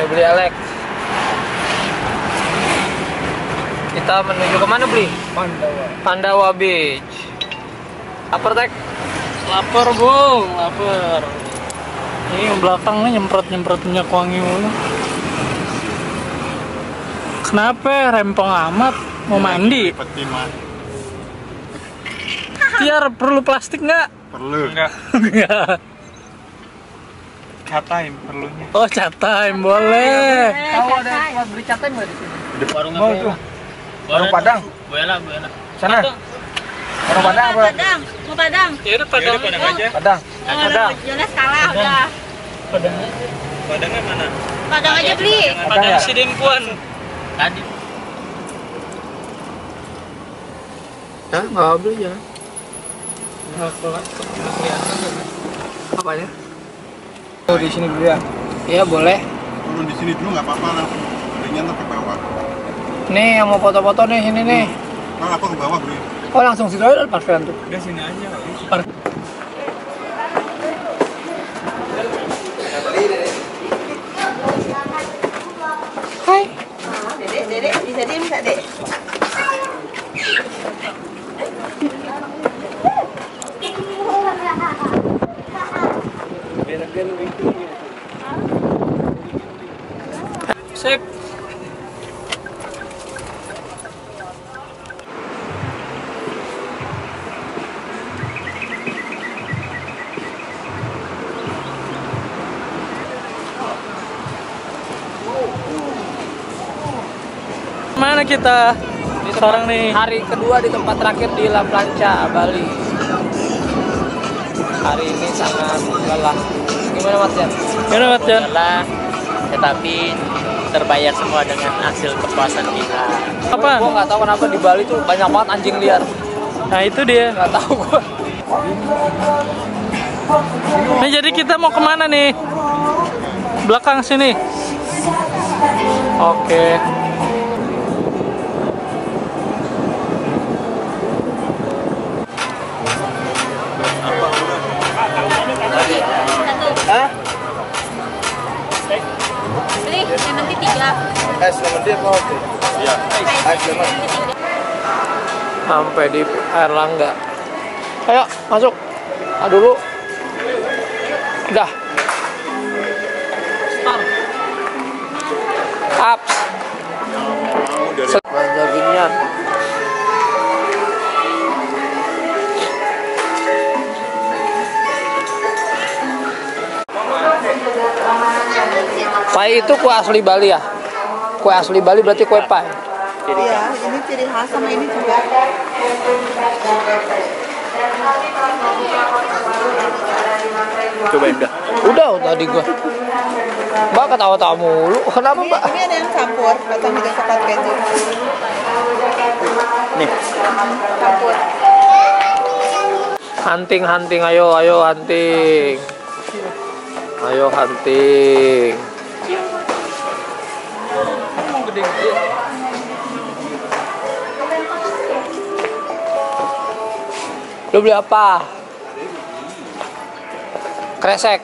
beli Alex. Kita menuju kemana beli? Pandawa Beach. Lapar Tek? Lapar bung, lapar. Ini yang belakangnya nyemprot minyak wangi mulu. Kenapa rempong amat? Mau mandi? Tiar, perlu plastik nggak? Perlu. Enggak. Cat time perlunya. Oh, cat time boleh. Tahu ada tempat beli cat time nggak di sini? Di warung apa itu? Warung Padang. Buela. Sana. Warung Padang apa? Padang, mau Padang. Ya udah Padang aja. Padang. Padang. Jelas kalah udah. Padangnya mana? Padang aja beli. Padang si Dempuan. Tadi. Ya, nggak beli ya. Apanya? Oh, di sini dulu ya? Iya, boleh. Turun di sini dulu nggak apa-apa, langsung belinya ntar ke bawah. Nih, yang mau foto-foto nih, sini nih. Kalau apa ke bawah beli? Oh, langsung situ aja parkiran tuh. Udah sini aja. Hai. Dedek, bisa diem nggak dek? Sip. Mana kita? Sekarang nih. Hari kedua di tempat terakhir di La Plancha, Bali. Hari ini sangat lelah. Gimana Mas Jan? Gimana Mas Jan? Lelah, tetapi terbayar semua dengan hasil kepuasan kita. Apa? Gua nggak tahu kenapa di Bali tuh banyak banget anjing liar. Nah itu dia. Nggak tahu gua. Nah jadi kita mau kemana nih? Belakang sini. Oke. Hah? Beli, lemon tea 3. Es lemon tea apa oke? Iya. Es lemon. Sampai di Airlangga. Ayo masuk. Dulu. Udah. Up. Selanjutnya. Pai itu kue asli Bali ya? Kue asli Bali berarti kue pai. Iya, ini ciri khas sama ini juga. Cobain dah. Udah tadi gua. Mbak ketawa-tawa mulu. Kenapa Mbak? Ini ada yang campur, atau juga coklat keju. Nih. Campur. Hunting, ayo hunting. Ayo hunting. Lu beli apa? Kresek.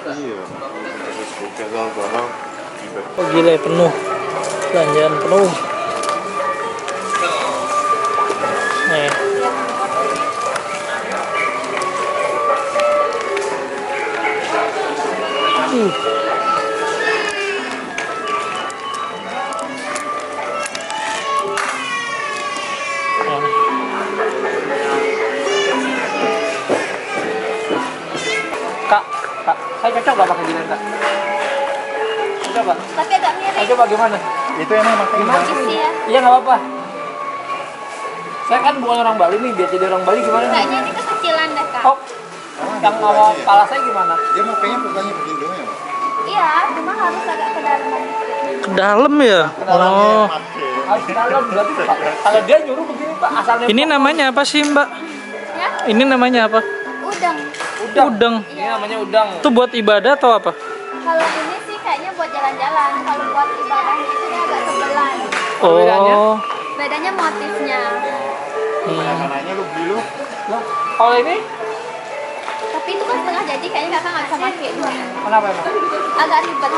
Iya. Barang. Oh gila penuh. Belanjaan penuh. Nih. Kak, saya cocok gak pakai ginian Kak? Coba. Tapi agak miring. Coba gimana? Itu emang pakai Gimana? Isi ya. Iya nggak apa-apa. Saya kan bukan orang Bali nih, biar jadi orang Bali gimana nih? Kayaknya ini kekecilan deh kak. Oh, yang awal kepala saya gimana? Dia mau kayaknya bukannya begini doang ya, Pak? Iya, cuma harus agak ke dalam. Ke dalam ya? Oh. Harus dalam berarti Pak. Kalau dia nyuruh begini Pak, asalnya. Ini namanya apa sih Mbak? Ya, Ini namanya apa? udang. Udang. Ini namanya udang. Itu buat ibadah atau apa? Kalau ini sih kayaknya buat jalan-jalan. Kalau buat ibadahnya itu dia agak sebelah. Bedanya? Oh. Bedanya motifnya. Makanannya lu beli lu. Kalau ini Tapi Tapi itu kan setengah jadi, kayaknya kakak nggak bisa pakai dulu. Kenapa emang? Agak ribet.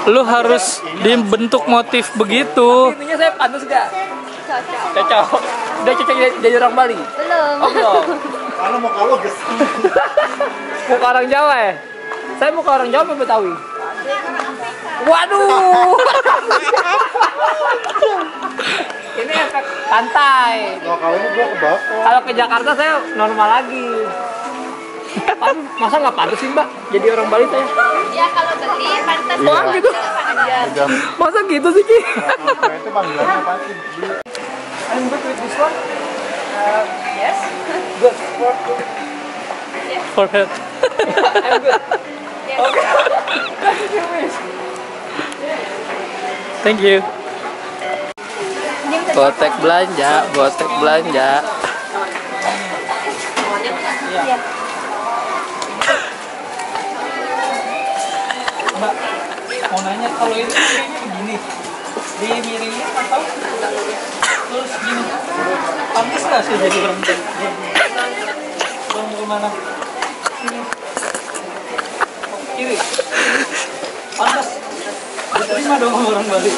Lu harus dibentuk motif begitu. Intinya saya pantas gak? Cocok. Cocok. Udah cocok jadi orang Bali? Belum. Oh belum. Kalau mau kalau ges. Muka orang Jawa ya? Saya muka orang Jawa apa Betawi? Waduh. Ini efek pantai. Mau kalau gua kebakar. Kalau ke Jakarta saya normal lagi. Tapi masa nggak pantas sih Mbak? Jadi orang Bali saya. Ya kalau beli pantas. Wah, gitu. Jam. Masa gitu sih Ki? Itu panggilannya apa sih? I'm good with this one. Yes. Good. For health. I'm good. Okay. Thank you. Botek belanja, botek belanja. Iya. Mbak, mau nanya kalau ini kayaknya begini. Dimiringin atau terus gini. Pantas nggak sih jadi orang Bali? Mau kemana? Sini. Kiri. Pantas. Diterima dong sama orang Bali.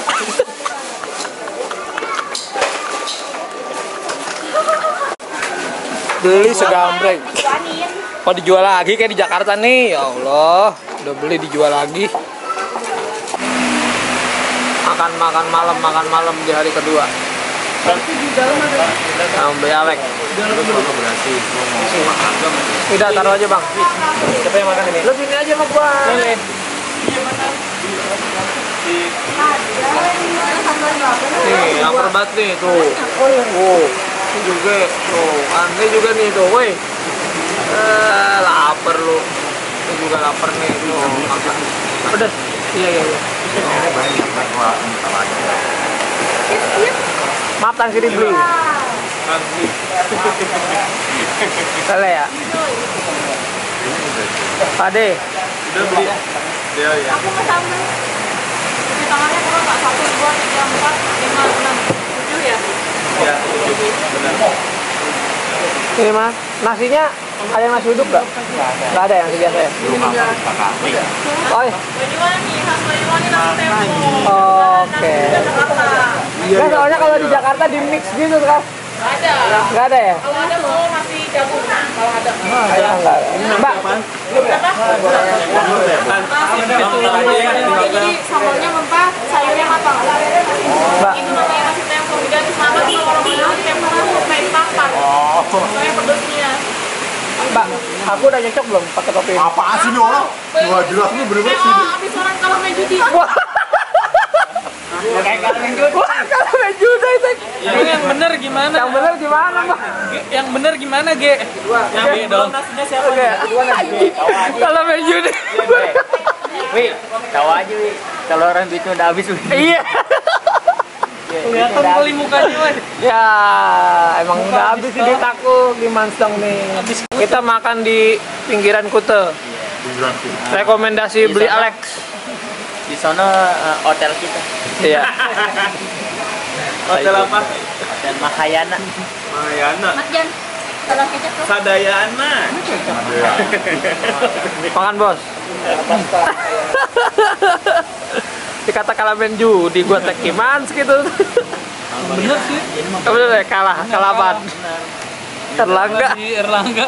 Beli segambreng. Mau dijual lagi kayak di Jakarta nih. Ya Allah, udah beli dijual lagi. Makan malam di hari kedua. Nah, beli Alek. Tidak, taruh aja bang. Siapa yang makan ini? Lu sini aja sama gua. Nih, lapar banget nih tuh. Ini juga tuh, aneh juga nih tuh, woi. Lapar lu. Ini juga lapar nih tuh. Makan. Pedas. Iya. Maaf tang sini beli. Salah ya. Pade. Udah beli. Iya. Aku ke sambal. Di tangannya kurang nggak 1, 2, 3, 4, 5, 6, 7 ya? Ya, benar. Ini mas, nasinya ada yang nasi uduk nggak? Nggak ada yang nasi biasa ya? Oh, iya. Banyuwangi, khas Banyuwangi nasi tempo. Oke. Nah, soalnya kalau di Jakarta di mix gitu kan? Nggak ada ya? Kalau ada mau masih jagung. Kalau ada. Nggak. Mbak, Jadi sambalnya mentah, sayurnya matang. Mbak, Itu namanya nasi tempo. Diganti sambal kalau orang bilang tempo kayak dibakar. Soalnya pedesnya. Mbak, aku udah cocok belum pakai topi ini? Apaan sih ini orang? Wah jelas ini bener-bener sih. Habis orang kalau main judi. Wah, kayak kalau main judo itu. Ini yang bener gimana? Yang bener gimana, Mbak? Yang bener gimana, Ge? Yang B dong. Oke. Kalau main judo. Wih, tahu aja wih. Kalau orang duitnya udah habis wih. Iya. Kelihatan kali mukanya, weh. Ya, emang udah habis sih duit aku. Gimana dong nih? Kita makan di pinggiran Kute. Rekomendasi beli Alex. Di sana hotel kita. Iya. Hotel apa? Hotel Mahayana. Mahayana. Mas Jan, kalau kecap tuh. Sadayaan mah. Makan bos. Dikata kalah main judi, gua tek Kimans gitu. Bener sih. Bener ya, kalah apaan? Erlangga. Di Erlangga.